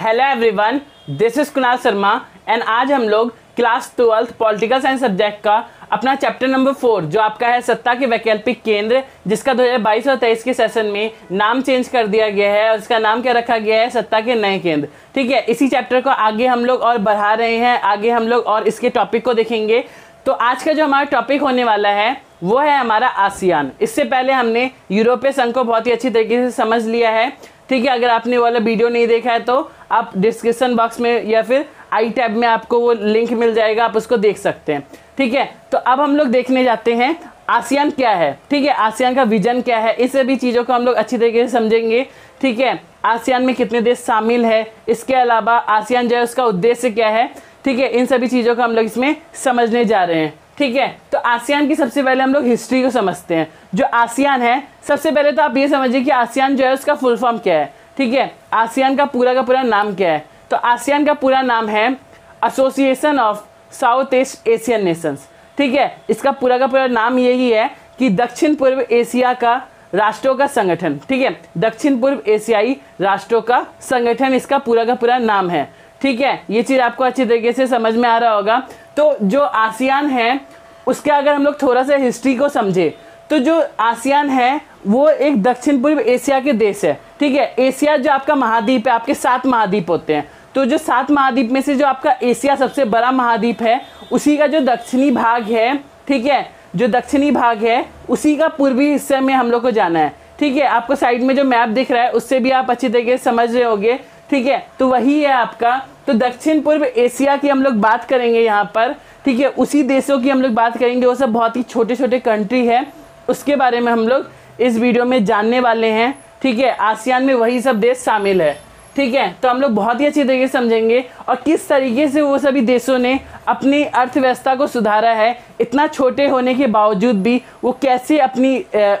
Hello everyone, this is Kunal Sharma and आज हम लोग class 12th political science subject का अपना चैप्टर नंबर 4 जो आपका है सत्ता के वैकल्पिक केंद्र, जिसका 2022 और 23 के सेशन में नाम चेंज कर दिया गया है और इसका नाम क्या रखा गया है, सत्ता के नए केंद्र। ठीक है, इसी चैप्टर को आगे हम लोग और बढ़ा रहे हैं, आगे हम लोग और इसके टॉपिक को देखेंगे। तो आज का जो हमारा टॉपिक होने वाला है वो है हमारा आसियान। इससे पहले हमने यूरोपीय संघ को बहुत ही अच्छी तरीके से समझ लिया है। ठीक है, अगर आपने वाला वीडियो नहीं देखा है तो आप डिस्क्रिप्शन बॉक्स में या फिर आई टैब में आपको वो लिंक मिल जाएगा, आप उसको देख सकते हैं। ठीक है, तो अब हम लोग देखने जाते हैं आसियान क्या है। ठीक है, आसियान का विजन क्या है, इस सभी चीज़ों को हम लोग अच्छी तरीके से समझेंगे। ठीक है, आसियान में कितने देश शामिल है, इसके अलावा आसियान जो है उसका उद्देश्य क्या है। ठीक है, इन सभी चीज़ों को हम लोग इसमें समझने जा रहे हैं। ठीक है, तो आसियान की सबसे पहले हम लोग हिस्ट्री को समझते हैं। जो आसियान है, सबसे पहले तो आप ये समझिए कि आसियान जो है उसका फुल फॉर्म क्या है। ठीक है, आसियान का पूरा नाम क्या है। तो आसियान का पूरा नाम है association of south east Asian Nations. ठीक है, इसका पूरा नाम यही है कि दक्षिण पूर्व एशिया का राष्ट्रों का संगठन। ठीक है, दक्षिण पूर्व एशियाई राष्ट्रों का संगठन इसका पूरा नाम है। ठीक है, ये चीज़ आपको अच्छी तरीके से समझ में आ रहा होगा। तो जो आसियान है उसके अगर हम लोग थोड़ा सा हिस्ट्री को समझे तो जो आसियान है वो एक दक्षिण पूर्व एशिया के देश है। ठीक है, एशिया जो आपका महाद्वीप है, आपके 7 महाद्वीप होते हैं। तो जो 7 महाद्वीप में से जो आपका एशिया सबसे बड़ा महाद्वीप है, उसी का जो दक्षिणी भाग है, ठीक है, जो दक्षिणी भाग है उसी का पूर्वी हिस्से में हम लोग को जाना है। ठीक है, आपको साइड में जो मैप दिख रहा है उससे भी आप अच्छी तरीके से समझ रहे होंगे। ठीक है, तो वही है आपका। तो दक्षिण पूर्व एशिया की हम लोग बात करेंगे यहाँ पर। ठीक है, उसी देशों की हम लोग बात करेंगे, वो सब बहुत ही छोटे कंट्री है, उसके बारे में हम लोग इस वीडियो में जानने वाले हैं। ठीक है, आसियान में वही सब देश शामिल है। ठीक है, तो हम लोग बहुत ही अच्छी तरीके से समझेंगे और किस तरीके से वो सभी देशों ने अपनी अर्थव्यवस्था को सुधारा है। इतना छोटे होने के बावजूद भी वो कैसे अपनी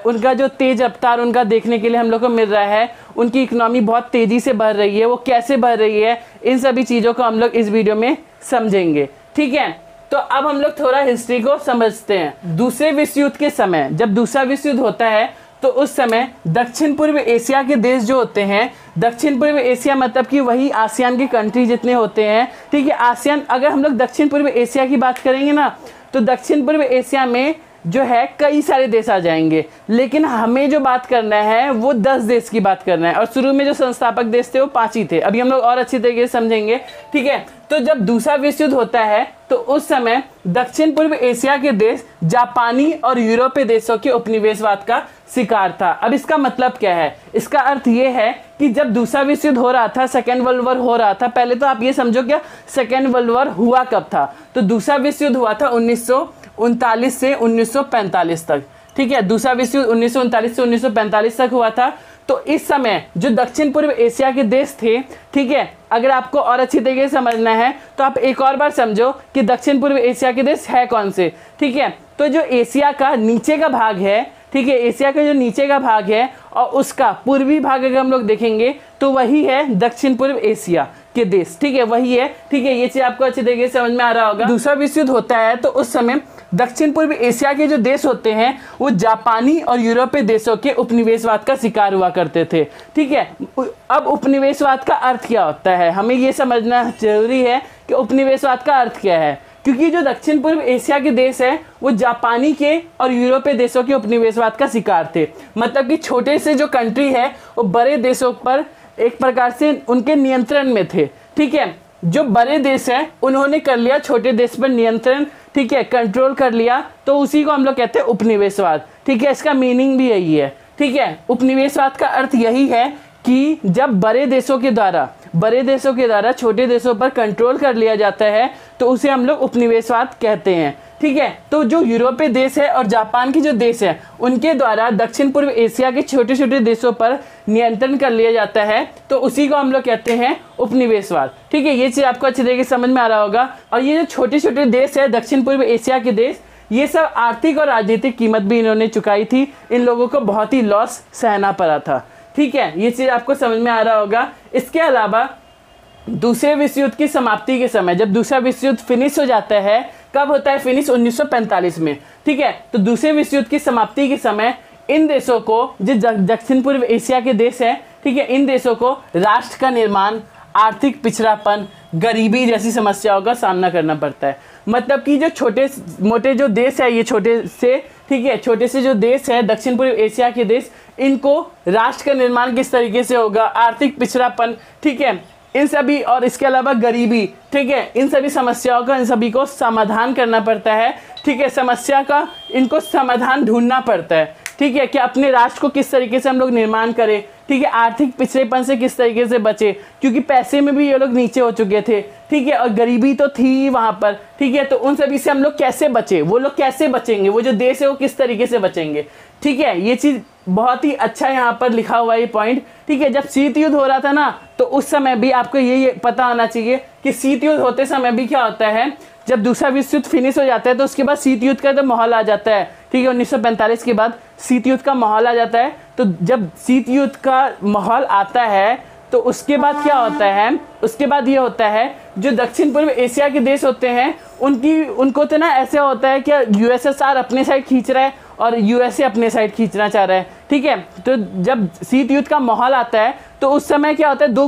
उनका जो तेज रफ्तार उनका देखने के लिए हम लोग को मिल रहा है, उनकी इकोनॉमी बहुत तेज़ी से बढ़ रही है, वो कैसे बढ़ रही है, इन सभी चीज़ों को हम लोग इस वीडियो में समझेंगे। ठीक है, तो अब हम लोग थोड़ा हिस्ट्री को समझते हैं। दूसरे विश्व युद्ध के समय, जब दूसरा विश्व युद्ध होता है तो उस समय दक्षिण पूर्व एशिया के देश जो होते हैं, दक्षिण पूर्व एशिया मतलब कि वही आसियान के कंट्री जितने होते हैं। ठीक है, आसियान अगर हम लोग दक्षिण पूर्व एशिया की बात करेंगे ना, तो दक्षिण पूर्व एशिया में जो है कई सारे देश आ जाएंगे, लेकिन हमें जो बात करना है वो 10 देश की बात करना है। और शुरू में जो संस्थापक देश थे वो 5 ही थे, अभी हम लोग और अच्छी तरीके से समझेंगे। ठीक है, तो जब दूसरा विश्व युद्ध होता है तो उस समय दक्षिण पूर्व एशिया के देश जापानी और यूरोपीय देशों के उपनिवेशवाद का शिकार था। अब इसका मतलब क्या है, इसका अर्थ ये है कि जब दूसरा विश्व युद्ध हो रहा था, सेकेंड वर्ल्ड वॉर हो रहा था, पहले तो आप ये समझो क्या सेकेंड वर्ल्ड वॉर हुआ कब था, तो दूसरा विश्व युद्ध हुआ था 1939 से 1945 तक। ठीक है, दूसरा विश्व युद्ध 1939 से 1945 तक हुआ था। तो इस समय जो दक्षिण पूर्व एशिया के देश थे, ठीक है, अगर आपको और अच्छी तरीके से समझना है तो आप एक और बार समझो कि दक्षिण पूर्व एशिया के देश है कौन से। ठीक है, तो जो एशिया का नीचे का भाग है, ठीक है, एशिया का जो नीचे का भाग है और उसका पूर्वी भाग अगर हम लोग देखेंगे तो वही है दक्षिण पूर्व एशिया के देश। ठीक है, वही है। ठीक है, ये चीज़ आपको अच्छी तरीके से समझ में आ रहा होगा। दूसरा विश्व युद्ध होता है तो उस समय दक्षिण पूर्व एशिया के जो देश होते हैं वो जापानी और यूरोपीय देशों के उपनिवेशवाद का शिकार हुआ करते थे। ठीक है, अब उपनिवेशवाद का अर्थ क्या होता है, हमें ये समझना जरूरी है कि उपनिवेशवाद का अर्थ क्या है, क्योंकि जो दक्षिण पूर्व एशिया के देश है वो जापानी के और यूरोपीय देशों के उपनिवेशवाद का शिकार थे। मतलब कि छोटे से जो कंट्री है वो बड़े देशों पर एक प्रकार से उनके नियंत्रण में थे। ठीक है, जो बड़े देश हैं उन्होंने कर लिया छोटे देश पर नियंत्रण, ठीक है, कंट्रोल कर लिया, तो उसी को हम लोग कहते हैं उपनिवेशवाद। ठीक है, इसका मीनिंग भी यही है। ठीक है, उपनिवेशवाद का अर्थ यही है कि जब बड़े देशों के द्वारा छोटे देशों पर कंट्रोल कर लिया जाता है तो उसे हम लोग उपनिवेशवाद कहते हैं। ठीक है, तो जो यूरोपीय देश है और जापान के जो देश है उनके द्वारा दक्षिण पूर्व एशिया के छोटे देशों पर नियंत्रण कर लिया जाता है, तो उसी को हम लोग कहते हैं उपनिवेशवाद। ठीक है, ये चीज़ आपको अच्छी तरीके से समझ में आ रहा होगा। और ये जो छोटे देश है दक्षिण पूर्व एशिया के देश, ये सब आर्थिक और राजनीतिक कीमत भी इन्होंने चुकाई थी, इन लोगों को बहुत ही लॉस सहना पड़ा था। ठीक है, ये चीज़ आपको समझ में आ रहा होगा। इसके अलावा दूसरे विश्व युद्ध की समाप्ति के समय, जब दूसरा विश्व युद्ध फिनिश हो जाता है, कब होता है फिनिश, 1945 में। ठीक है, तो दूसरे विश्व युद्ध की समाप्ति के समय इन देशों को, जो दक्षिण पूर्व एशिया के देश हैं, ठीक है, इन देशों को राष्ट्र का निर्माण आर्थिक पिछड़ापन, गरीबी जैसी समस्याओं का सामना करना पड़ता है। मतलब कि जो छोटे मोटे जो देश है, ये छोटे से, ठीक है, छोटे से जो देश है दक्षिण पूर्व एशिया के देश, इनको राष्ट्र का निर्माण किस तरीके से होगा, आर्थिक पिछड़ापन, ठीक है, इन सभी और इसके अलावा गरीबी, ठीक है, इन सभी समस्याओं का इन सभी को समाधान करना पड़ता है, ठीक है, समस्या का इनको समाधान ढूंढना पड़ता है, ठीक है, कि अपने राष्ट्र को किस तरीके से हम लोग निर्माण करें, ठीक है, आर्थिक पिछड़ेपन से किस तरीके से बचे, क्योंकि पैसे में भी ये लोग नीचे हो चुके थे, ठीक है, और गरीबी तो थी ही वहाँ पर, ठीक है, तो उन सभी से हम लोग कैसे बचे, वो लोग कैसे बचेंगे, वो जो देश है वो किस तरीके से बचेंगे, ठीक है, ये चीज़ बहुत ही अच्छा यहाँ पर लिखा हुआ है ये पॉइंट, ठीक है। जब शीत युद्ध हो रहा था ना, तो उस समय भी आपको ये पता होना चाहिए कि शीत युद्ध होते समय भी क्या होता है, जब दूसरा विश्व युद्ध फिनिश हो जाता है तो उसके बाद शीत युद्ध का तो माहौल आ जाता है, ठीक है, 1945 के बाद शीत युद्ध का माहौल आ जाता है। तो जब शीत युद्ध का माहौल आता है तो उसके बाद क्या होता है, उसके बाद ये होता है जो दक्षिण पूर्व एशिया के देश होते हैं उनको तो ना ऐसे होता है कि यूएसएसआर अपने साइड खींच रहा है और यूएसए अपने साइड खींचना चाह रहा है, ठीक है। तो जब शीत युद्ध का माहौल आता है तो उस समय क्या होता है, दो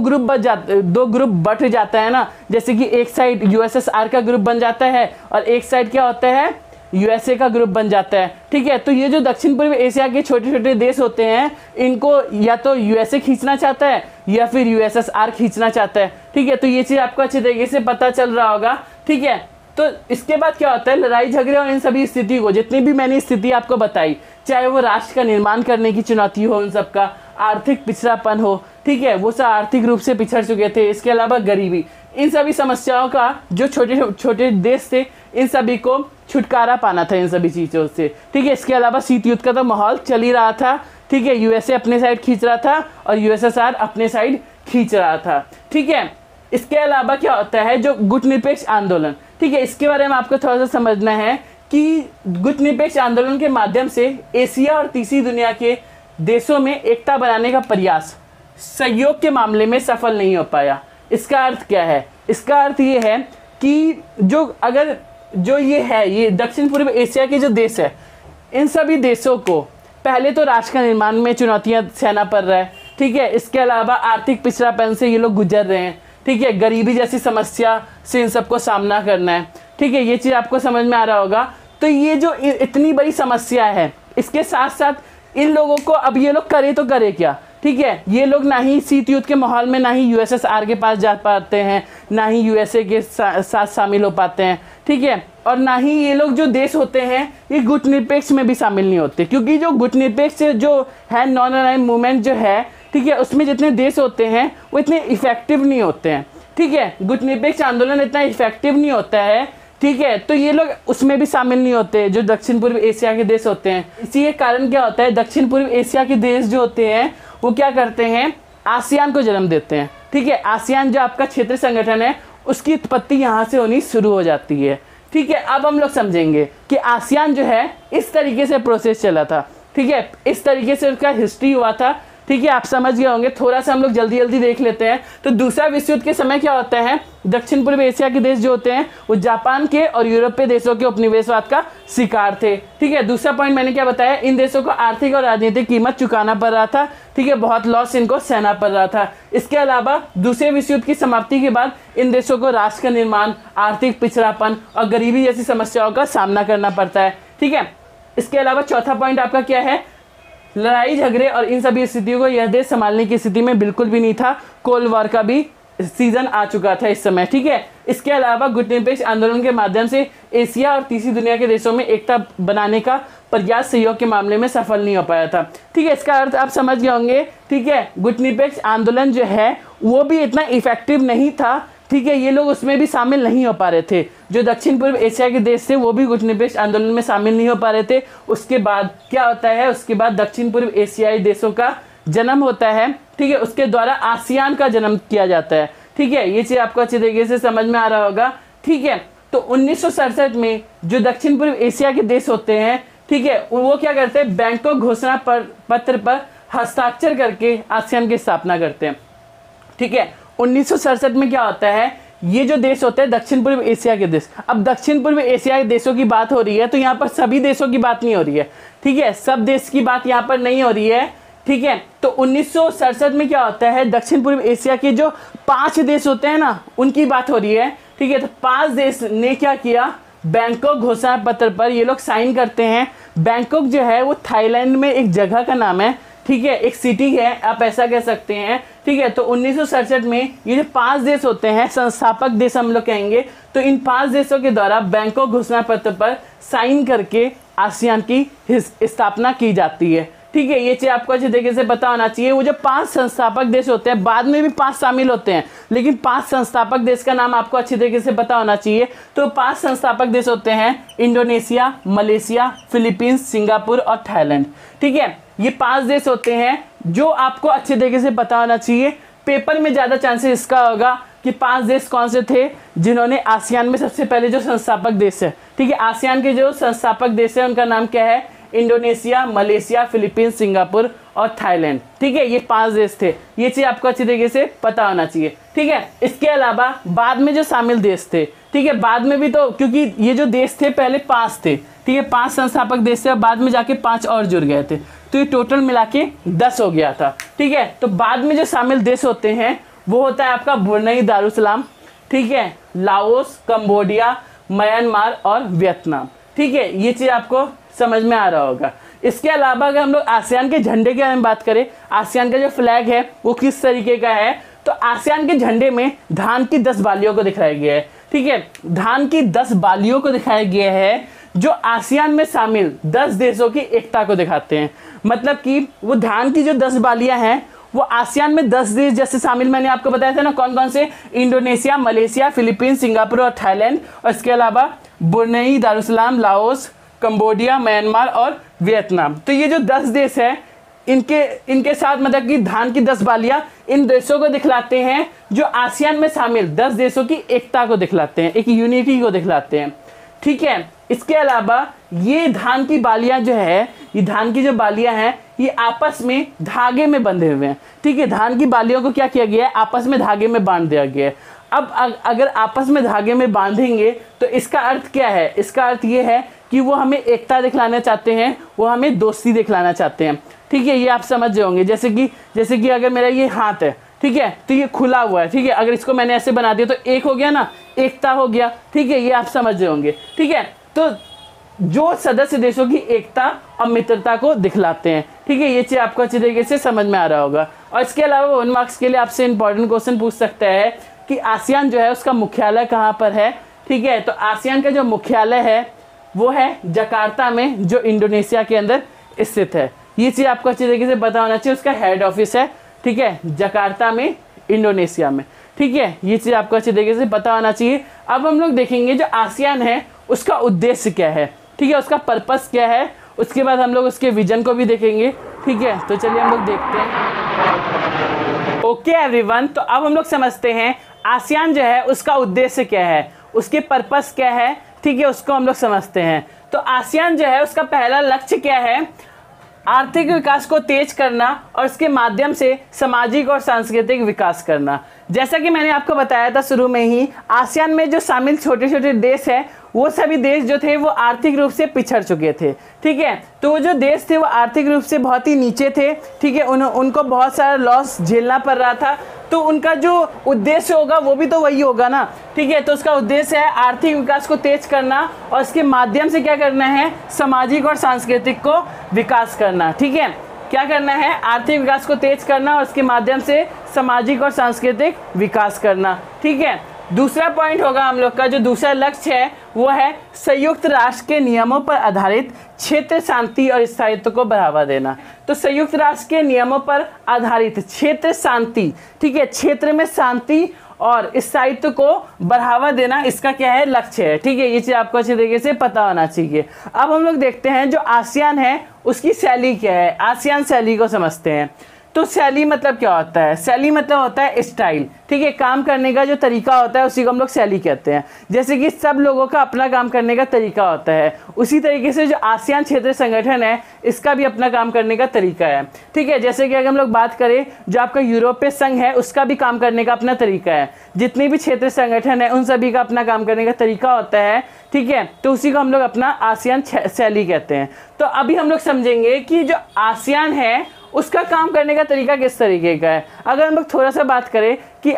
ग्रुप बट जाता है ना, जैसे कि एक साइड यूएसएसआर का ग्रुप बन जाता है और एक साइड क्या होता है, यूएसए का ग्रुप बन जाता है, ठीक है। तो ये जो दक्षिण पूर्व एशिया के छोटे छोटे देश होते हैं इनको या तो यूएसए खींचना चाहता है या फिर यूएसएसआर खींचना चाहता है, ठीक है। तो ये चीज़ आपको अच्छे तरीके से पता चल रहा होगा, ठीक है। तो इसके बाद क्या होता है, लड़ाई झगड़े और इन सभी स्थिति को, जितनी भी मैंने स्थिति आपको बताई, चाहे वो राष्ट्र का निर्माण करने की चुनौती हो, उन सबका आर्थिक पिछड़ापन हो, ठीक है, वो सब आर्थिक रूप से पिछड़ चुके थे, इसके अलावा गरीबी, इन सभी समस्याओं का जो छोटे छोटे देश थे इन सभी को छुटकारा पाना था इन सभी चीज़ों से, ठीक है। इसके अलावा शीत युद्ध का तो माहौल चल ही रहा था, ठीक है, यूएसए अपने साइड खींच रहा था और यूएसएसआर अपने साइड खींच रहा था, ठीक है। इसके अलावा क्या होता है, जो गुटनिरपेक्ष आंदोलन, ठीक है, इसके बारे में आपको थोड़ा सा समझना है कि गुटनिरपेक्ष आंदोलन के माध्यम से एशिया और तीसरी दुनिया के देशों में एकता बनाने का प्रयास सहयोग के मामले में सफल नहीं हो पाया। इसका अर्थ क्या है, इसका अर्थ ये है कि ये दक्षिण पूर्व एशिया के जो देश है, इन सभी देशों को पहले तो राष्ट्र का निर्माण में चुनौतियां सहना पड़ रहा है, ठीक है। इसके अलावा आर्थिक पिछड़ापन से ये लोग गुजर रहे हैं, ठीक है, गरीबी जैसी समस्या से इन सबको सामना करना है, ठीक है, ये चीज़ आपको समझ में आ रहा होगा। तो ये जो इतनी बड़ी समस्या है, इसके साथ साथ इन लोगों को अब ये लोग तो करे क्या, ठीक है, ये लोग ना ही शीत युद्ध के माहौल में ना ही यूएसएसआर के पास जा पाते हैं, ना ही यूएसए के साथ शामिल हो पाते हैं, ठीक है, और ना ही ये लोग जो देश होते हैं ये गुटनिरपेक्ष में भी शामिल नहीं होते, क्योंकि जो गुटनिरपेक्ष जो है नॉन अलाइन्ड मूवमेंट जो है, ठीक है, उसमें जितने देश होते हैं वो इतने इफेक्टिव नहीं होते हैं, ठीक है, गुटनिरपेक्ष आंदोलन इतना इफेक्टिव नहीं होता है, ठीक है। तो ये लोग उसमें भी शामिल नहीं होते जो दक्षिण पूर्व एशिया के देश होते हैं। इसी के कारण क्या होता है, दक्षिण पूर्व एशिया के देश जो होते हैं वो क्या करते हैं, आसियान को जन्म देते हैं, ठीक है। आसियान जो आपका क्षेत्रीय संगठन है उसकी उत्पत्ति यहाँ से होनी शुरू हो जाती है, ठीक है। अब हम लोग समझेंगे कि आसियान जो है इस तरीके से प्रोसेस चला था, ठीक है, इस तरीके से उसका हिस्ट्री हुआ था, ठीक है, आप समझ गए होंगे। थोड़ा सा हम लोग जल्दी जल्दी देख लेते हैं। तो दूसरा विश्व युद्ध के समय क्या होता है, दक्षिण पूर्व एशिया के देश जो होते हैं वो जापान के और यूरोपीय देशों के उपनिवेशवाद का शिकार थे, ठीक है। दूसरा पॉइंट मैंने क्या बताया, इन देशों को आर्थिक और राजनीतिक कीमत चुकाना पड़ रहा था, ठीक है, बहुत लॉस इनको सहना पड़ रहा था। इसके अलावा दूसरे विश्व युद्ध की समाप्ति के बाद इन देशों को राष्ट्र का निर्माण, आर्थिक पिछड़ापन और गरीबी जैसी समस्याओं का सामना करना पड़ता है, ठीक है। इसके अलावा चौथा पॉइंट आपका क्या है, लड़ाई झगड़े और इन सभी स्थितियों को यह देश संभालने की स्थिति में बिल्कुल भी नहीं था, कोल्ड वॉर का भी सीजन आ चुका था इस समय, ठीक है। इसके अलावा गुटनिरपेक्ष आंदोलन के माध्यम से एशिया और तीसरी दुनिया के देशों में एकता बनाने का प्रयास सहयोग के मामले में सफल नहीं हो पाया था, ठीक है। इसका अर्थ आप समझ गए होंगे, ठीक है। गुटनिरपेक्ष आंदोलन जो है वो भी इतना इफेक्टिव नहीं था, ठीक है, ये लोग उसमें भी शामिल नहीं हो पा रहे थे। जो दक्षिण पूर्व एशिया के देश थे वो भी गुटनिरपेक्ष आंदोलन में शामिल नहीं हो पा रहे थे। उसके बाद क्या होता है, उसके बाद दक्षिण पूर्व एशियाई देशों का जन्म होता है, ठीक है, उसके द्वारा आसियान का जन्म किया जाता है, ठीक है। ये चीज़ आपको अच्छी तरीके से समझ में आ रहा होगा, ठीक है। तो 1967 में जो दक्षिण पूर्व एशिया के देश होते हैं, ठीक है, वो क्या करते हैं, बैंकॉक घोषणा पत्र पर हस्ताक्षर करके आसियान की स्थापना करते हैं, ठीक है। 1967 में क्या होता है, ये जो देश होते हैं दक्षिण पूर्व एशिया के देश, अब दक्षिण पूर्व एशिया के देशों की बात हो रही है तो यहाँ पर सभी देशों की बात नहीं हो रही है, ठीक है, सब देश की बात यहाँ पर नहीं हो रही है, ठीक है। तो 1967 में क्या होता है, दक्षिण पूर्व एशिया के जो 5 देश होते हैं ना, उनकी बात हो रही है, ठीक है। तो 5 देश ने क्या किया, बैंकॉक घोषणा पत्र पर ये लोग साइन करते हैं। बैंकॉक जो है वो थाईलैंड में एक जगह का नाम है, ठीक है, एक सिटी है, आप ऐसा कह सकते हैं, ठीक है। तो 1967 में ये जो 5 देश होते हैं, संस्थापक देश हम लोग कहेंगे, तो इन 5 देशों के द्वारा बैंकॉक घोषणा पत्र पर साइन करके आसियान की स्थापना की जाती है, ठीक है। ये चीज़ आपको अच्छे तरीके से पता होना चाहिए। वो जो 5 संस्थापक देश होते हैं, बाद में भी 5 शामिल होते हैं, लेकिन 5 संस्थापक देश का नाम आपको अच्छी तरीके से पता होना चाहिए। तो 5 संस्थापक देश होते हैं इंडोनेशिया, मलेशिया, फिलीपींस, सिंगापुर और थाईलैंड, ठीक है। ये 5 देश होते हैं जो आपको अच्छे तरीके से पता होना चाहिए। पेपर में ज़्यादा चांसेस इसका होगा कि 5 देश कौन से थे जिन्होंने आसियान में सबसे पहले जो संस्थापक देश है, ठीक है, आसियान के जो संस्थापक देश है उनका नाम क्या है, इंडोनेशिया, मलेशिया, फिलीपींस, सिंगापुर और थाईलैंड, ठीक है। ये 5 देश थे, ये चीज़ आपको अच्छी तरीके से पता होना चाहिए, ठीक है। इसके अलावा बाद में जो शामिल देश थे, ठीक है, बाद में भी, तो क्योंकि ये जो देश थे पहले 5 थे, ठीक है, 5 संस्थापक देश थे और बाद में जाके 5 और जुड़ गए थे, तो ये टोटल मिला के 10 हो गया था, ठीक है। तो बाद में जो शामिल देश होते हैं वो होता है आपका ब्रुनेई दारुसलाम, ठीक है, लाओस, कंबोडिया, म्यांमार और वियतनाम, ठीक है। ये चीज़ आपको समझ में आ रहा होगा। इसके अलावा अगर हम लोग आसियान के झंडे के बारे में बात करें, आसियान का जो फ्लैग है वो किस तरीके का है, तो आसियान के झंडे में धान की 10 बालियों को दिखाया गया है, ठीक है। धान की 10 बालियों को दिखाया गया है जो आसियान में शामिल 10 देशों की एकता को दिखाते हैं। मतलब कि वो धान की जो 10 बालियां हैं वो आसियान में 10 देश जैसे शामिल, मैंने आपको बताया था ना कौन कौन से, इंडोनेशिया, मलेशिया, फिलीपींस, सिंगापुर और थाईलैंड, और इसके अलावा Brunei Darussalam, Laos, Cambodia, Myanmar और वियतनाम। तो ये जो 10 देश है इनके साथ मतलब कि धान की 10 बालियां इन देशों को दिखलाते हैं जो आसियान में शामिल 10 देशों की एकता को दिखलाते हैं, एक यूनिटी को दिखलाते हैं, ठीक है। इसके अलावा ये धान की बालियां जो है, ये धान की जो बालियां हैं ये आपस में धागे में बंधे हुए हैं, ठीक है। धान की बालियों को क्या किया गया है, आपस में धागे में बांध दिया गया है। अब अगर आपस में धागे में बांधेंगे तो इसका अर्थ क्या है, इसका अर्थ ये है कि वो हमें एकता दिखलाना चाहते हैं, वो हमें दोस्ती दिखलाना चाहते हैं, ठीक है। ये आप समझ जाओगे, जैसे कि अगर मेरा ये हाथ है, ठीक है, तो ये खुला हुआ है, ठीक है, अगर इसको मैंने ऐसे बना दिया तो एक हो गया ना, एकता हो गया, ठीक है। ये आप समझ जाओगे, ठीक है। तो जो सदस्य देशों की एकता और मित्रता को दिखलाते हैं, ठीक है। ये चीज़ आपको अच्छी तरीके से समझ में आ रहा होगा। और इसके अलावा 1 मार्क्स के लिए आपसे इंपॉर्टेंट क्वेश्चन पूछ सकता है कि आसियान जो है उसका मुख्यालय कहाँ पर है, ठीक है। तो आसियान का जो मुख्यालय है वो है जकार्ता में, जो इंडोनेशिया के अंदर स्थित है। ये चीज़ आपको अच्छी तरीके से पता होना चाहिए, उसका हेड ऑफिस है, ठीक है, जकार्ता में, इंडोनेशिया में, ठीक है। ये चीज़ आपको अच्छी तरीके से पता होना चाहिए। अब हम लोग देखेंगे जो आसियान है उसका उद्देश्य क्या है, ठीक है, उसका पर्पस क्या है, उसके बाद हम लोग उसके विजन को भी देखेंगे, ठीक है। तो चलिए हम लोग देखते हैं। ओके एवरीवन, तो अब हम लोग समझते हैं आसियान जो है उसका उद्देश्य क्या है, उसके पर्पस क्या है, ठीक है, उसको हम लोग समझते हैं। तो आसियान जो है उसका पहला लक्ष्य क्या है, आर्थिक विकास को तेज करना और उसके माध्यम से सामाजिक और सांस्कृतिक विकास करना। जैसा कि मैंने आपको बताया था शुरू में ही, आसियान में जो शामिल छोटे छोटे देश हैं वो सभी देश जो थे वो आर्थिक रूप से पिछड़ चुके थे, ठीक है। तो वो जो देश थे वो आर्थिक रूप से बहुत ही नीचे थे, ठीक है, उनको बहुत सारा लॉस झेलना पड़ रहा था। तो उनका जो उद्देश्य होगा वो भी तो वही होगा ना, ठीक है। तो उसका उद्देश्य है आर्थिक विकास को तेज करना और इसके माध्यम से क्या करना है, सामाजिक और सांस्कृतिक को विकास करना, ठीक है। क्या करना है, आर्थिक विकास को तेज करना और इसके माध्यम से सामाजिक और सांस्कृतिक विकास करना, ठीक है। दूसरा पॉइंट होगा हम लोग का, जो दूसरा लक्ष्य है वो है संयुक्त राष्ट्र के नियमों पर आधारित क्षेत्र शांति और स्थायित्व को बढ़ावा देना। तो संयुक्त राष्ट्र के नियमों पर आधारित क्षेत्र शांति, ठीक है, क्षेत्र में शांति और स्थायित्व को बढ़ावा देना, इसका क्या है, लक्ष्य है, ठीक है। ये चीज़ आपको अच्छी तरीके से पता होना चाहिए। अब हम लोग देखते हैं जो आसियान है उसकी शैली क्या है, आसियान शैली को समझते हैं। तो शैली मतलब क्या होता है, शैली मतलब होता है स्टाइल, ठीक है, काम करने का जो तरीका होता है उसी को हम लोग शैली कहते हैं। जैसे कि सब लोगों का अपना काम करने का तरीका होता है, उसी तरीके से जो आसियान क्षेत्र संगठन है इसका भी अपना काम करने का तरीका है, ठीक है। जैसे कि अगर हम लोग बात करें जो आपका यूरोपीय संघ है उसका भी काम करने का अपना तरीका है, जितने भी क्षेत्र संगठन है उन सभी का अपना काम करने का तरीका होता है, ठीक है। तो उसी को हम लोग अपना आसियान शैली कहते हैं। तो अभी हम लोग समझेंगे कि जो आसियान है उसका काम करने का तरीका किस तरीके का है। अगर हम लोग थोड़ा सा बात करें कि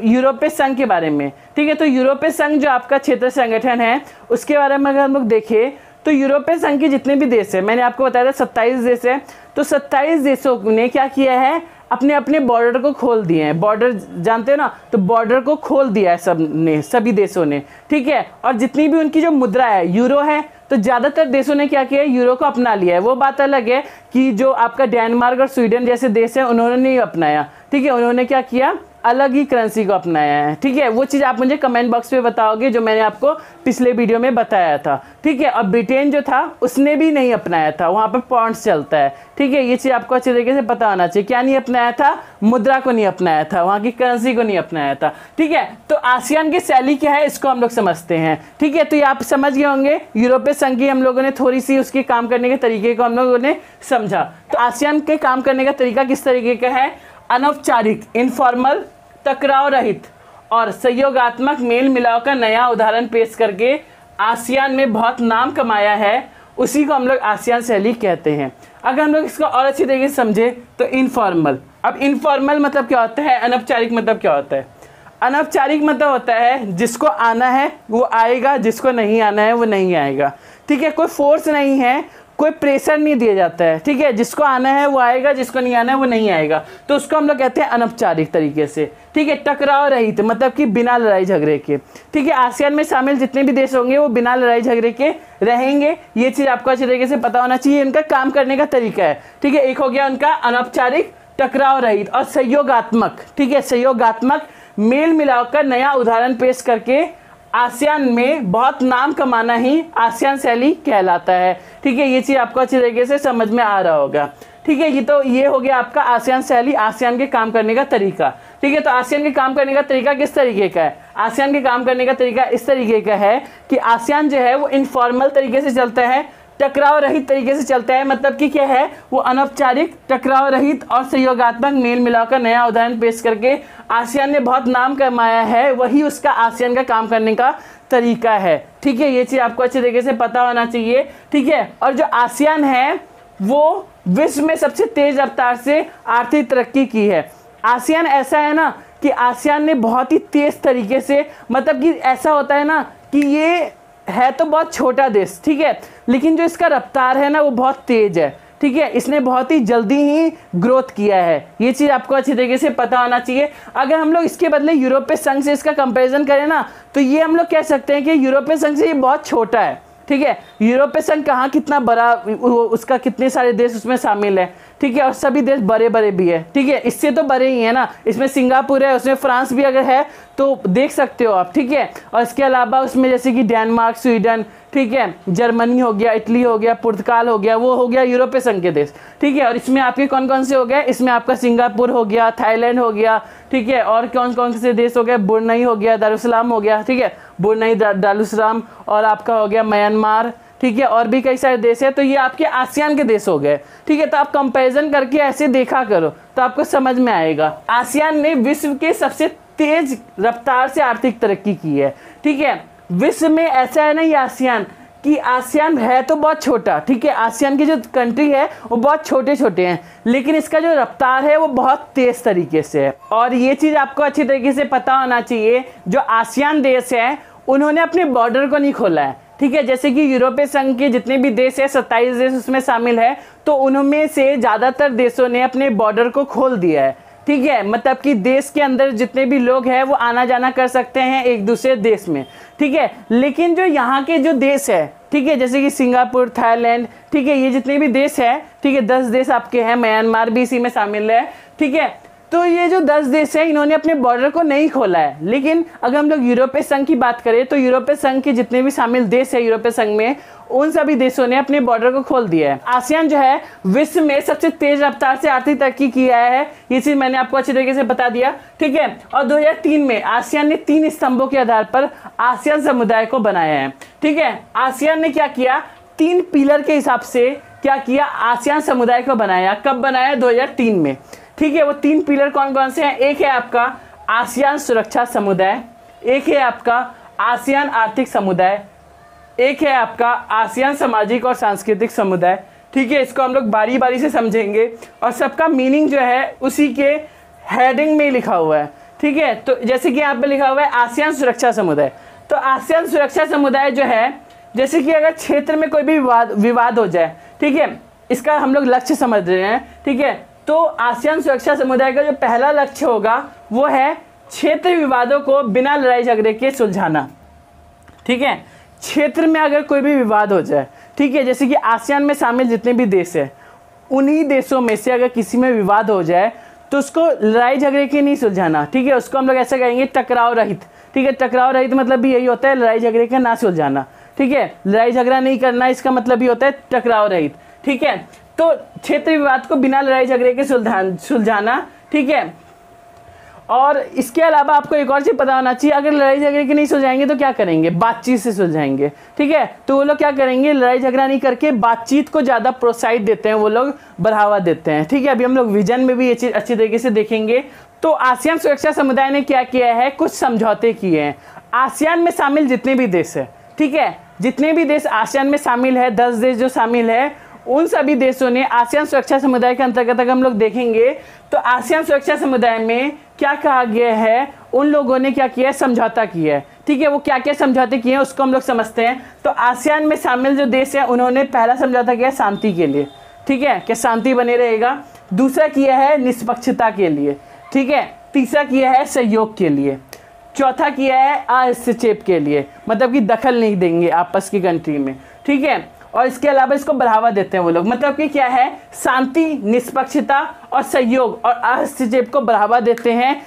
यूरोपीय संघ के बारे में, ठीक है, तो यूरोपीय संघ जो आपका क्षेत्र संगठन है उसके बारे में अगर हम लोग देखें तो यूरोपीय संघ के जितने भी देश है, मैंने आपको बताया था 27 देश है, तो 27 देशों ने क्या किया है, अपने अपने बॉर्डर को खोल दिए हैं। बॉर्डर जानते हो ना, तो बॉर्डर को खोल दिया है सभी देशों ने, ठीक है। और जितनी भी उनकी जो मुद्रा है यूरो है, तो ज़्यादातर देशों ने क्या किया है, यूरो को अपना लिया है। वो बात अलग है कि जो आपका डेनमार्क और स्वीडन जैसे देश हैं उन्होंने नहीं अपनाया, ठीक है, उन्होंने क्या किया, अलग ही करेंसी को अपनाया है, ठीक है। वो चीज़ आप मुझे कमेंट बॉक्स में बताओगे जो मैंने आपको पिछले वीडियो में बताया था, ठीक है। और ब्रिटेन जो था उसने भी नहीं अपनाया था, वहाँ पर पॉन्ड्स चलता है, ठीक है। ये चीज़ आपको अच्छे तरीके से पता होना चाहिए। क्या नहीं अपनाया था, मुद्रा को नहीं अपनाया था, वहाँ की करेंसी को नहीं अपनाया था, ठीक है। तो आसियान की शैली क्या है इसको हम लोग समझते हैं, ठीक है। तो ये आप समझ गए होंगे, यूरोपीय संघ की हम लोगों ने थोड़ी सी उसके काम करने के तरीके को हम लोगों ने समझा। तो आसियान के काम करने का तरीका किस तरीके का है, अनौपचारिक, इनफॉर्मल, टकराव रहित और सहयोगात्मक मेल मिलाप का नया उदाहरण पेश करके आसियान में बहुत नाम कमाया है, उसी को हम लोग आसियान शैली कहते हैं। अगर हम लोग इसको और अच्छी तरीके से समझे तो इनफॉर्मल, अब इनफॉर्मल मतलब क्या होता है, अनौपचारिक मतलब क्या होता है। अनौपचारिक मतलब होता है जिसको आना है वो आएगा, जिसको नहीं आना है वो नहीं आएगा, ठीक है। कोई फोर्स नहीं है, कोई प्रेशर नहीं दिया जाता है, ठीक है। जिसको आना है वो आएगा, जिसको नहीं आना है वो नहीं आएगा, तो उसको हम लोग कहते हैं अनौपचारिक तरीके से, ठीक है। टकराव रहित मतलब कि बिना लड़ाई झगड़े के, ठीक है। आसियान में शामिल जितने भी देश होंगे वो बिना लड़ाई झगड़े के रहेंगे, ये चीज़ आपको अच्छे तरीके से पता होना चाहिए। उनका काम करने का तरीका है, ठीक है। एक हो गया उनका अनौपचारिक, टकराव रहित और सहयोगात्मक, ठीक है, सहयोगात्मक मेल मिलाप का नया उदाहरण पेश करके आसियान में बहुत नाम कमाना ही आसियान शैली कहलाता है, ठीक है। ये चीज़ आपको अच्छी तरीके से समझ में आ रहा होगा, ठीक है। ये हो गया आपका आसियान शैली, आसियान के काम करने का तरीका, ठीक है। तो आसियान के काम करने का तरीका किस तरीके का है, आसियान के काम करने का तरीका इस तरीके का है कि आसियान जो है वो इनफॉर्मल तरीके से चलता है, टकराव रहित तरीके से चलता है, मतलब कि क्या है, वो अनौपचारिक, टकराव रहित और सहयोगात्मक मेल मिलाप का नया उदाहरण पेश करके आसियान ने बहुत नाम कमाया है, वही उसका आसियान का काम करने का तरीका है, ठीक है। ये चीज़ आपको अच्छे तरीके से पता होना चाहिए, ठीक है। और जो आसियान है वो विश्व में सबसे तेज रफ्तार से आर्थिक तरक्की की है। आसियान ऐसा है ना कि आसियान ने बहुत ही तेज तरीके से, मतलब कि ऐसा होता है ना कि ये है तो बहुत छोटा देश, ठीक है, लेकिन जो इसका रफ्तार है ना वो बहुत तेज है, ठीक है। इसने बहुत ही जल्दी ही ग्रोथ किया है, ये चीज़ आपको अच्छी तरीके से पता होना चाहिए। अगर हम लोग इसके बदले यूरोपीय संघ से इसका कंपैरिजन करें ना, तो ये हम लोग कह सकते हैं कि यूरोपीय संघ से ये बहुत छोटा है, ठीक है। यूरोपीय संघ कहाँ कितना बड़ा, उसका कितने सारे देश उसमें शामिल है, ठीक है, और सभी देश बड़े बड़े भी है, ठीक है। इससे तो बड़े ही है ना, इसमें सिंगापुर है, उसमें फ्रांस भी अगर है तो देख सकते हो आप, ठीक है। और इसके अलावा उसमें जैसे कि डेनमार्क, स्वीडन, ठीक है, जर्मनी हो गया, इटली हो गया, पुर्तगाल हो गया, वो हो गया यूरोपीय संघ के देश, ठीक है। और इसमें आपके कौन कौन से हो गए, इसमें आपका सिंगापुर हो गया, थाईलैंड हो गया, ठीक है, और कौन कौन से देश हो गए, ब्रुनई हो गया, दारुसलाम हो गया, ठीक है, ब्रुनई, दारुसलाम, और आपका हो गया म्यांमार, ठीक है, और भी कई सारे देश है। तो ये आपके आसियान के देश हो गए, ठीक है। तो आप कंपैरिजन करके ऐसे देखा करो तो आपको समझ में आएगा। आसियान ने विश्व के सबसे तेज रफ्तार से आर्थिक तरक्की की है, ठीक है। विश्व में ऐसा है ना ये आसियान कि आसियान है तो बहुत छोटा, ठीक है, आसियान की जो कंट्री है वो बहुत छोटे छोटे हैं, लेकिन इसका जो रफ्तार है वो बहुत तेज तरीके से है। और ये चीज़ आपको अच्छी तरीके से पता होना चाहिए, जो आसियान देश है उन्होंने अपने बॉर्डर को नहीं खोला है, ठीक है। जैसे कि यूरोपीय संघ के जितने भी देश है, 27 देश उसमें शामिल है, तो उनमें से ज़्यादातर देशों ने अपने बॉर्डर को खोल दिया है, ठीक है। मतलब कि देश के अंदर जितने भी लोग हैं वो आना जाना कर सकते हैं एक दूसरे देश में, ठीक है। लेकिन जो यहाँ के जो देश है, ठीक है, जैसे कि सिंगापुर, थाईलैंड, ठीक है, ये जितने भी देश है, ठीक है, 10 देश आपके हैं, म्यांमार भी इसी में शामिल है, ठीक है। तो ये जो 10 देश हैं इन्होंने अपने बॉर्डर को नहीं खोला है। लेकिन अगर हम लोग यूरोपीय संघ की बात करें तो यूरोपीय संघ के जितने भी शामिल देश है यूरोपीय संघ में, उन सभी देशों ने अपने बॉर्डर को खोल दिया है। आसियान जो है विश्व में सबसे तेज रफ्तार से आर्थिक तरक्की किया है, ये चीज मैंने आपको अच्छी तरीके से बता दिया, ठीक है। और 2003 में आसियान ने 3 स्तंभों के आधार पर आसियान समुदाय को बनाया है, ठीक है। आसियान ने क्या किया, 3 पिलर के हिसाब से क्या किया, आसियान समुदाय को बनाया। कब बनाया, 2003 में, ठीक है। वो 3 पिलर कौन कौन से हैं, एक है आपका आसियान सुरक्षा समुदाय, एक है आपका आसियान आर्थिक समुदाय, एक है आपका आसियान सामाजिक और सांस्कृतिक समुदाय, ठीक है, इसको हम लोग बारी बारी से समझेंगे और सबका मीनिंग जो है उसी के हेडिंग में लिखा हुआ है। ठीक है, तो जैसे कि यहाँ पे लिखा हुआ है आसियान सुरक्षा समुदाय। तो आसियान सुरक्षा समुदाय जो है, जैसे कि अगर क्षेत्र में कोई भी विवाद हो जाए, ठीक है, इसका हम लोग लक्ष्य समझ रहे हैं। ठीक है, तो आसियान सुरक्षा समुदाय का जो पहला लक्ष्य होगा वो है क्षेत्र विवादों को बिना लड़ाई झगड़े के सुलझाना। ठीक है, क्षेत्र में अगर कोई भी विवाद हो जाए, ठीक है, जैसे कि आसियान में शामिल जितने भी देश हैं, उन्हीं देशों में से अगर किसी में विवाद हो जाए तो उसको लड़ाई झगड़े के नहीं सुलझाना। ठीक है, उसको हम लोग ऐसा कहेंगे टकराव रहित। ठीक है, टकराव रहित मतलब भी यही होता है, लड़ाई झगड़े का ना सुलझाना। ठीक है, लड़ाई झगड़ा नहीं करना, इसका मतलब भी होता है टकराव रहित। ठीक है, तो क्षेत्र विवाद को बिना लड़ाई झगड़े के सुलझाना। ठीक है, और इसके अलावा आपको एक और चीज़ पता होना चाहिए, अगर लड़ाई झगड़े के नहीं सुलझाएंगे तो क्या करेंगे, बातचीत से सुलझाएंगे। ठीक है, तो वो लोग क्या करेंगे, लड़ाई झगड़ा नहीं करके बातचीत को ज़्यादा प्रोत्साहित देते हैं, वो लोग बढ़ावा देते हैं। ठीक है, अभी हम लोग विजन में भी ये चीज़ अच्छी तरीके से देखेंगे। तो आसियान सुरक्षा समुदाय ने क्या किया है, कुछ समझौते किए हैं आसियान में शामिल जितने भी देश है। ठीक है, जितने भी देश आसियान में शामिल है, 10 देश जो शामिल है, उन सभी देशों ने आसियान सुरक्षा समुदाय के अंतर्गत अगर हम लोग देखेंगे तो आसियान सुरक्षा समुदाय में क्या कहा गया है, उन लोगों ने क्या किया है, समझौता किया है। ठीक है, वो क्या क्या समझौते किए हैं उसको हम लोग समझते हैं। तो आसियान में शामिल जो देश है उन्होंने पहला समझौता किया शांति के लिए। ठीक है, कि शांति बने रहेगा। दूसरा किया है निष्पक्षता के लिए। ठीक है, तीसरा किया है सहयोग के लिए। चौथा किया है हस्तक्षेप के लिए, मतलब कि दखल नहीं देंगे आपस की कंट्री में। ठीक है, और इसके अलावा इसको बढ़ावा देते हैं वो लोग, मतलब कि क्या है, शांति, निष्पक्षता और सहयोग और हस्तक्षेप को बढ़ावा देते हैं।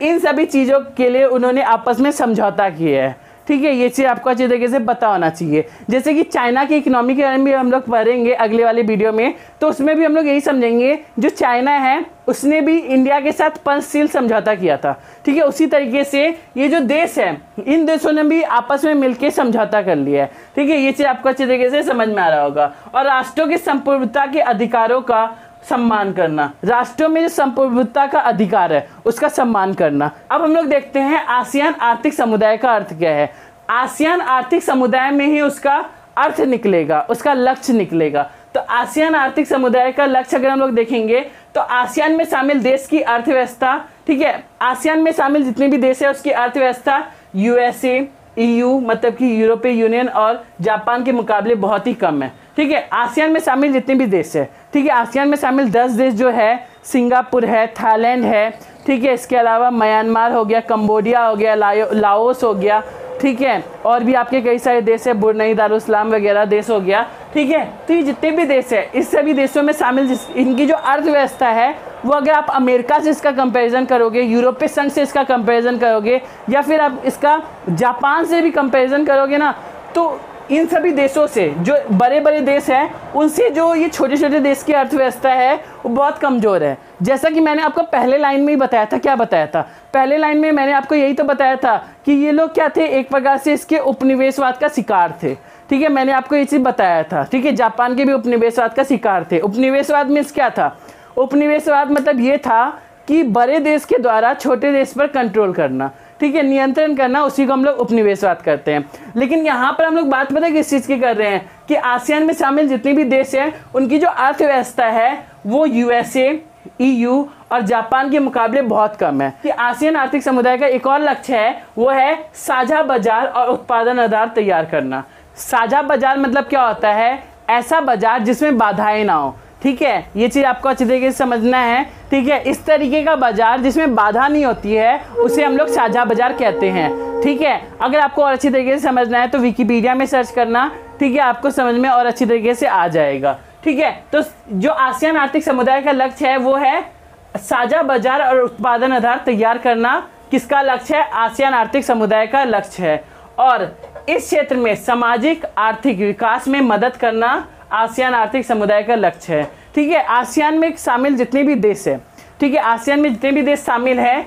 इन सभी चीज़ों के लिए उन्होंने आपस में समझौता किया है। ठीक है, ये चीज़ आपको अच्छी तरीके से पता होना चाहिए। जैसे कि चाइना की इकोनॉमी के बारे में भी हम लोग पढ़ेंगे अगले वाले वीडियो में, तो उसमें भी हम लोग यही समझेंगे, जो चाइना है उसने भी इंडिया के साथ पंचशील समझौता किया था। ठीक है, उसी तरीके से ये जो देश है, इन देशों ने भी आपस में मिलकर समझौता कर लिया है। ठीक है, ये चीज़ आपको अच्छी तरीके से समझ में आ रहा होगा। और राष्ट्रों की संप्रभुता के अधिकारों का सम्मान करना, राष्ट्रों में जो संप्रभुता का अधिकार है उसका सम्मान करना। अब हम लोग देखते हैं आसियान आर्थिक समुदाय का अर्थ क्या है। आसियान आर्थिक समुदाय में ही उसका अर्थ निकलेगा, उसका लक्ष्य निकलेगा। तो आसियान आर्थिक समुदाय का लक्ष्य अगर हम लोग देखेंगे तो आसियान में शामिल देश की अर्थव्यवस्था, ठीक है, आसियान में शामिल जितने भी देश है उसकी अर्थव्यवस्था यूएसए, EU मतलब कि यूरोपीय यूनियन और जापान के मुकाबले बहुत ही कम है। ठीक है, आसियान में शामिल जितने भी देश है, ठीक है, आसियान में शामिल 10 देश जो है, सिंगापुर है, थाईलैंड है, ठीक है, इसके अलावा म्यांमार हो गया, कंबोडिया हो गया, लाओस हो गया, ठीक है, और भी आपके कई सारे देश है, ब्रुनई, दारुसलाम वगैरह देश हो गया। ठीक है, तो ये जितने भी देश है, इस सभी देशों में शामिल इनकी जो अर्थव्यवस्था है वो अगर आप अमेरिका से इसका कंपैरिजन करोगे, यूरोपीय संघ से इसका कंपैरिजन करोगे, या फिर आप इसका जापान से भी कंपैरिजन करोगे ना, तो इन सभी देशों से, जो बड़े बड़े देश हैं, उनसे जो ये छोटे छोटे देश की अर्थव्यवस्था है वो बहुत कमज़ोर है। जैसा कि मैंने आपको पहले लाइन में ही बताया था, क्या बताया था, पहले लाइन में मैंने आपको यही तो बताया था कि ये लोग क्या थे, एक प्रकार से इसके उपनिवेशवाद का शिकार थे। ठीक है, मैंने आपको ये चीज़ बताया था। ठीक है, जापान के भी उपनिवेशवाद का शिकार थे। उपनिवेशवाद में क्या था, उपनिवेशवाद मतलब ये था कि बड़े देश के द्वारा छोटे देश पर कंट्रोल करना, ठीक है, नियंत्रण करना, उसी को हम लोग उपनिवेशवाद करते हैं। लेकिन यहाँ पर हम लोग बात पता है किस चीज़ की कर रहे हैं, कि आसियान में शामिल जितने भी देश हैं उनकी जो अर्थव्यवस्था है वो यूएसए, EU और जापान के मुकाबले बहुत कम है। कि आसियान आर्थिक समुदाय का एक और लक्ष्य है, वो है साझा बाजार और उत्पादन आधार तैयार करना। साझा बाजार मतलब क्या होता है, ऐसा बाजार जिसमें बाधाएं ना हो। ठीक है, ये चीज़ आपको अच्छी तरीके से समझना है। ठीक है, इस तरीके का बाजार जिसमें बाधा नहीं होती है उसे हम लोग साझा बाजार कहते हैं। ठीक है, अगर आपको और अच्छी तरीके से समझना है तो विकिपीडिया में सर्च करना, ठीक है, आपको समझ में और अच्छी तरीके से आ जाएगा। ठीक है, तो जो आसियान आर्थिक समुदाय का लक्ष्य है वो है साझा बाजार और उत्पादन आधार तैयार करना। किसका लक्ष्य है, आसियान आर्थिक समुदाय का लक्ष्य है। और इस क्षेत्र में सामाजिक आर्थिक विकास में मदद करना आसियान आर्थिक समुदाय का लक्ष्य है। ठीक है, आसियान में शामिल जितने भी देश है, ठीक है, आसियान में जितने भी देश शामिल हैं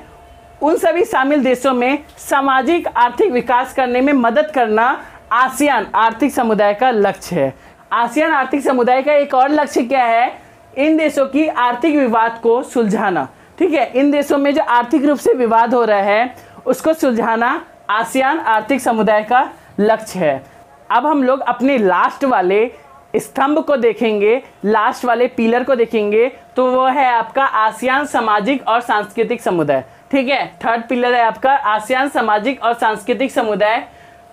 उन सभी शामिल देशों में सामाजिक आर्थिक विकास करने में मदद करना आसियान आर्थिक समुदाय का लक्ष्य है। आसियान आर्थिक समुदाय का एक और लक्ष्य क्या है, इन देशों की आर्थिक विवाद को सुलझाना। ठीक है, इन देशों में जो आर्थिक रूप से विवाद हो रहा है उसको सुलझाना आसियान आर्थिक समुदाय का लक्ष्य है। अब हम लोग अपने लास्ट वाले स्तंभ को देखेंगे, लास्ट वाले पिलर को देखेंगे, तो वो है आपका आसियान सामाजिक और सांस्कृतिक समुदाय। ठीक है, थर्ड पिलर है आपका आसियान सामाजिक और सांस्कृतिक समुदाय।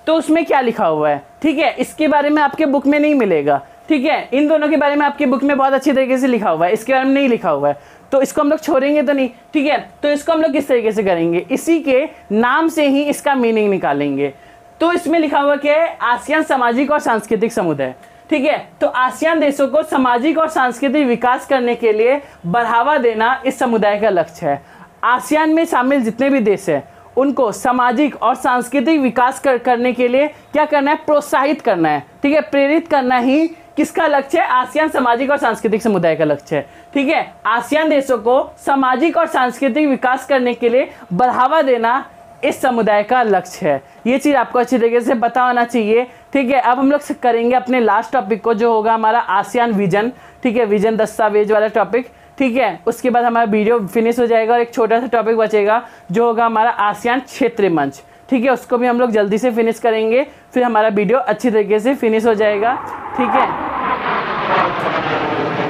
तो उसमें क्या लिखा हुआ है, ठीक है, इसके बारे में आपके बुक में नहीं मिलेगा। ठीक है, इन दोनों के बारे में आपके बुक में बहुत अच्छी तरीके से लिखा हुआ है, इसके बारे में नहीं लिखा हुआ है, तो इसको हम लोग छोड़ेंगे तो नहीं। ठीक है, तो इसको हम लोग किस तरीके से करेंगे, इसी के नाम से ही इसका मीनिंग निकालेंगे। तो इसमें लिखा हुआ क्या है, आसियान सामाजिक और सांस्कृतिक समुदाय। ठीक है, तो आसियान देशों को सामाजिक और सांस्कृतिक विकास करने के लिए बढ़ावा देना इस समुदाय का लक्ष्य है। आसियान में शामिल जितने भी देश हैं उनको सामाजिक और सांस्कृतिक विकास करने के लिए क्या करना है, प्रोत्साहित करना है। ठीक है, प्रेरित करना ही किसका लक्ष्य है, आसियान सामाजिक और सांस्कृतिक समुदाय का लक्ष्य है। ठीक है, आसियान देशों को सामाजिक और सांस्कृतिक विकास करने के लिए बढ़ावा देना इस समुदाय का लक्ष्य है। ये चीज़ आपको अच्छी तरीके से पता होना चाहिए। ठीक है, अब हम लोग करेंगे अपने लास्ट टॉपिक को, जो होगा हमारा आसियान विजन। ठीक है, विजन दस्तावेज वाला टॉपिक। ठीक है, उसके बाद हमारा वीडियो फिनिश हो जाएगा और एक छोटा सा टॉपिक बचेगा जो होगा हमारा आसियान क्षेत्रीय मंच। ठीक है, उसको भी हम लोग जल्दी से फिनिश करेंगे, फिर हमारा वीडियो अच्छी तरीके से फिनिश हो जाएगा। ठीक है,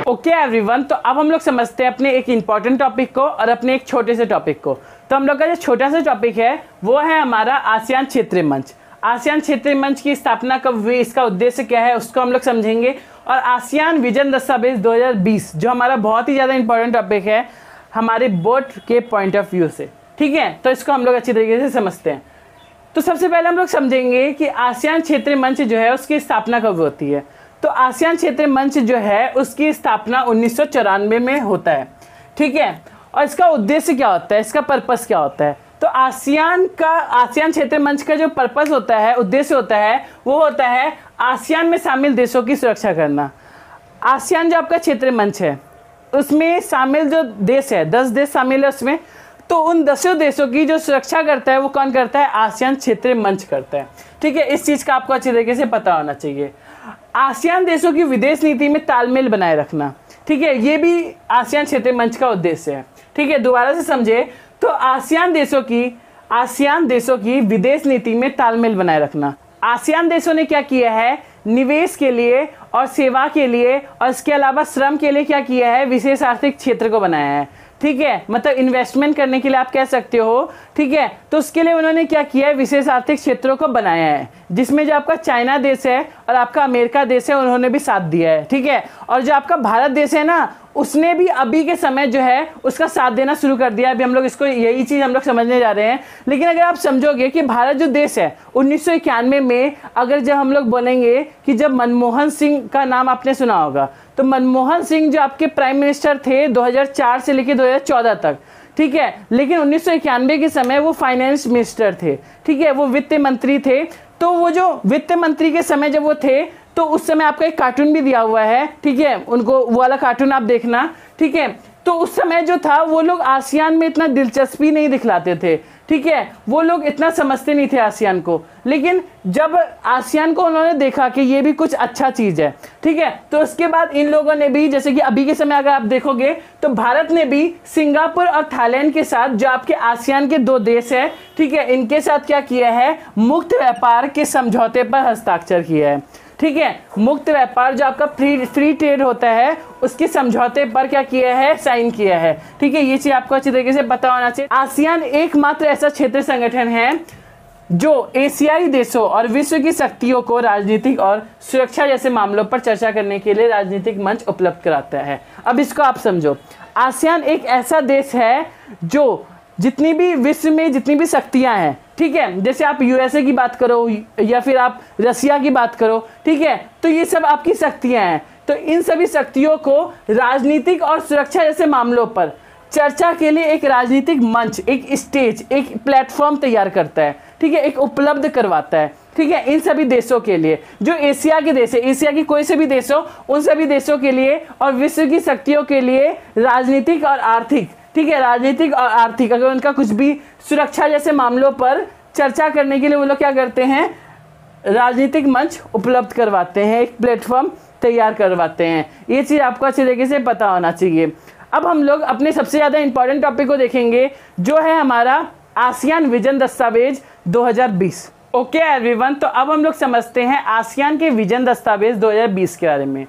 ओके एवरीवन, तो अब हम लोग समझते हैं अपने एक इम्पॉर्टेंट टॉपिक को और अपने एक छोटे से टॉपिक को। तो हम लोग का जो छोटा सा टॉपिक है वो है हमारा आसियान क्षेत्रीय मंच। आसियान क्षेत्रीय मंच की स्थापना कब हुई, इसका उद्देश्य क्या है, उसको हम लोग समझेंगे। और आसियान विजन दस्तावेज 2020 जो हमारा बहुत ही ज़्यादा इंपॉर्टेंट टॉपिक है हमारे बोर्ड के पॉइंट ऑफ व्यू से। ठीक है, तो इसको हम लोग अच्छी तरीके से समझते हैं। तो सबसे पहले हम लोग समझेंगे कि आसियान क्षेत्रीय मंच जो है उसकी स्थापना कब होती है। तो आसियान क्षेत्रीय मंच जो है उसकी स्थापना 1994 में होता है। ठीक है, और इसका उद्देश्य क्या होता है, इसका पर्पस क्या होता है। तो आसियान क्षेत्रीय मंच का जो पर्पस होता है, उद्देश्य होता है, वो होता है आसियान में शामिल देशों की सुरक्षा करना। आसियान जो आपका क्षेत्रीय मंच है उसमें शामिल जो देश है, 10 देश शामिल है उसमें, तो उन 10 देशों की जो सुरक्षा करता है वो कौन करता है, आसियान क्षेत्रीय मंच करता है। ठीक है, इस चीज़ का आपको अच्छी तरीके से पता होना चाहिए। आसियान देशों की विदेश नीति में तालमेल बनाए रखना, ठीक है, ये भी आसियान क्षेत्रीय मंच का उद्देश्य है। ठीक है, दोबारा से समझे, तो आसियान देशों की विदेश नीति में तालमेल बनाए रखना। आसियान देशों ने क्या किया है, निवेश के लिए और सेवा के लिए और इसके अलावा श्रम के लिए क्या किया है, विशेष आर्थिक क्षेत्र को बनाया है। ठीक है, मतलब इन्वेस्टमेंट करने के लिए आप कह सकते हो। ठीक है, तो उसके लिए उन्होंने क्या किया है, विशेष आर्थिक क्षेत्रों को बनाया है, जिसमें जो आपका चाइना देश है और आपका अमेरिका देश है उन्होंने भी साथ दिया है। ठीक है, और जो आपका भारत देश है ना, उसने भी अभी के समय जो है उसका साथ देना शुरू कर दिया। अभी हम लोग इसको यही चीज़ हम लोग समझने जा रहे हैं। लेकिन अगर आप समझोगे कि भारत जो देश है 1991 में, अगर जब हम लोग बोलेंगे कि जब मनमोहन सिंह का नाम आपने सुना होगा, तो मनमोहन सिंह जो आपके प्राइम मिनिस्टर थे 2004 से लेकर 2014 तक। ठीक है, लेकिन 1991 के समय वो फाइनेंस मिनिस्टर थे। ठीक है, वो वित्त मंत्री थे। तो वो जो वित्त मंत्री के समय जब वो थे, तो उस समय आपका एक कार्टून भी दिया हुआ है। ठीक है, उनको वो वाला कार्टून आप देखना। ठीक है, तो उस समय जो था वो लोग आसियान में इतना दिलचस्पी नहीं दिखलाते थे। ठीक है, वो लोग इतना समझते नहीं थे आसियान को। लेकिन जब आसियान को उन्होंने देखा कि ये भी कुछ अच्छा चीज़ है, ठीक है, तो उसके बाद इन लोगों ने भी, जैसे कि अभी के समय अगर आप देखोगे तो भारत ने भी सिंगापुर और थाईलैंड के साथ, जो आपके आसियान के 2 देश है, ठीक है, इनके साथ क्या किया है, मुक्त व्यापार के समझौते पर हस्ताक्षर किया है। ठीक है, मुक्त व्यापार जो आपका फ्री ट्रेड होता है उसके समझौते पर क्या किया है, साइन किया है। ठीक है, ये चीज़ आपको अच्छी तरीके से पता होना चाहिए। आसियान एकमात्र ऐसा क्षेत्रीय संगठन है जो एशियाई देशों और विश्व की शक्तियों को राजनीतिक और सुरक्षा जैसे मामलों पर चर्चा करने के लिए राजनीतिक मंच उपलब्ध कराता है। अब इसको आप समझो, आसियान एक ऐसा देश है जो जितनी भी विश्व में जितनी भी शक्तियां हैं, ठीक है, जैसे आप यूएसए की बात करो या फिर आप रसिया की बात करो, ठीक है, तो ये सब आपकी शक्तियां हैं। तो इन सभी शक्तियों को राजनीतिक और सुरक्षा जैसे मामलों पर चर्चा के लिए एक राजनीतिक मंच, एक स्टेज, एक प्लेटफॉर्म तैयार करता है। ठीक है, एक उपलब्ध करवाता है। ठीक है, इन सभी देशों के लिए, जो एशिया के देश है, एशिया की कोई से भी देश हो, उन सभी देशों के लिए और विश्व की शक्तियों के लिए राजनीतिक और आर्थिक, ठीक है, राजनीतिक और आर्थिक, अगर उनका कुछ भी सुरक्षा जैसे मामलों पर चर्चा करने के लिए वो लोग क्या करते हैं, राजनीतिक मंच उपलब्ध करवाते हैं, एक प्लेटफॉर्म तैयार करवाते हैं। ये चीज़ आपको अच्छे तरीके से पता होना चाहिए। अब हम लोग अपने सबसे ज़्यादा इंपॉर्टेंट टॉपिक को देखेंगे, जो है हमारा आसियान विजन दस्तावेज 2020। ओके एवरीवन, तो अब हम लोग समझते हैं आसियान के विजन दस्तावेज 2020 के बारे में।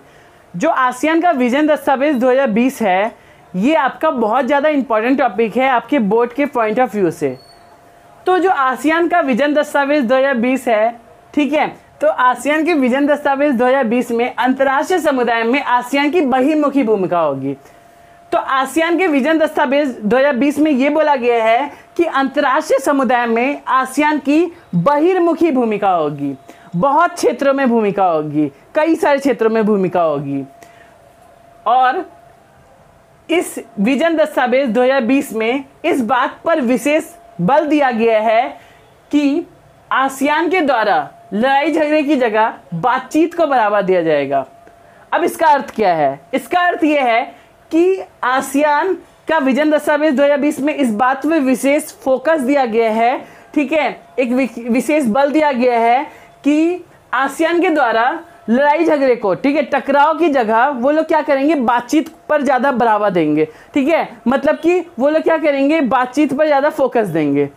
जो आसियान का विजन दस्तावेज 2020 है, ये आपका बहुत ज़्यादा इंपॉर्टेंट टॉपिक है आपके बोर्ड के पॉइंट ऑफ व्यू से। तो जो आसियान का विजन दस्तावेज 2020 है, ठीक है, तो आसियान के विजन दस्तावेज 2020 में अंतर्राष्ट्रीय समुदाय में आसियान की बहिर्मुखी भूमिका होगी। तो आसियान के विजन दस्तावेज 2020 में ये बोला गया है कि अंतर्राष्ट्रीय समुदाय में आसियान की बहिर्मुखी भूमिका होगी, बहुत क्षेत्रों में भूमिका होगी, कई सारे क्षेत्रों में भूमिका होगी। और इस विजन दस्तावेज 2020 में इस बात पर विशेष बल दिया गया है कि आसियान के द्वारा लड़ाई झगड़े की जगह बातचीत को बढ़ावा दिया जाएगा। अब इसका अर्थ क्या है? इसका अर्थ यह है कि आसियान का विजन दस्तावेज 2020 में इस बात पर विशेष फोकस दिया गया है, ठीक है, एक विशेष बल दिया गया है कि आसियान के द्वारा लड़ाई झगड़े को, ठीक है, टकराव की जगह वो लोग क्या करेंगे, बातचीत पर ज़्यादा बढ़ावा देंगे, ठीक है, मतलब कि वो लोग क्या करेंगे, बातचीत पर ज़्यादा फोकस देंगे।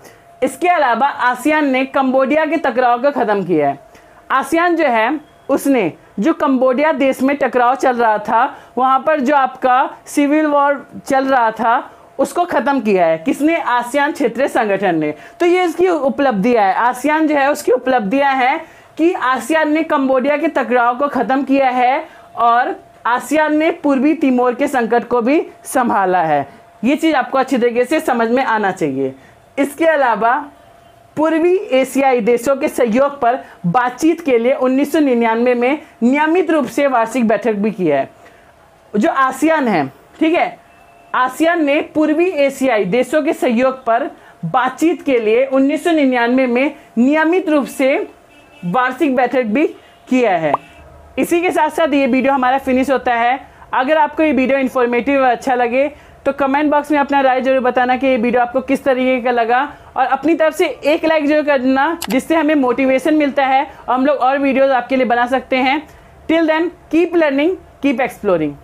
इसके अलावा आसियान ने कंबोडिया के टकराव को ख़त्म किया है। आसियान जो है उसने जो कंबोडिया देश में टकराव चल रहा था, वहाँ पर जो आपका सिविल वॉर चल रहा था, उसको ख़त्म किया है। किसने? आसियान क्षेत्रीय संगठन ने। तो ये इसकी उपलब्धियाँ है, आसियान जो है उसकी उपलब्धियाँ हैं कि आसियान ने कंबोडिया के टकराव को ख़त्म किया है और आसियान ने पूर्वी तिमोर के संकट को भी संभाला है। ये चीज़ आपको अच्छी तरीके से समझ में आना चाहिए। इसके अलावा पूर्वी एशियाई देशों के सहयोग पर बातचीत के लिए 1999 में नियमित रूप से वार्षिक बैठक भी किया है। जो आसियान है, ठीक है, आसियान ने पूर्वी एशियाई देशों के सहयोग पर बातचीत के लिए 1999 में नियमित रूप से वार्षिक बैठक भी किया है। इसी के साथ साथ ये वीडियो हमारा फिनिश होता है। अगर आपको ये वीडियो इन्फॉर्मेटिव और अच्छा लगे तो कमेंट बॉक्स में अपना राय जरूर बताना कि ये वीडियो आपको किस तरीके का लगा, और अपनी तरफ से एक लाइक जरूर करना, जिससे हमें मोटिवेशन मिलता है और हम लोग और वीडियोस आपके लिए बना सकते हैं। Till then keep learning, keep exploring.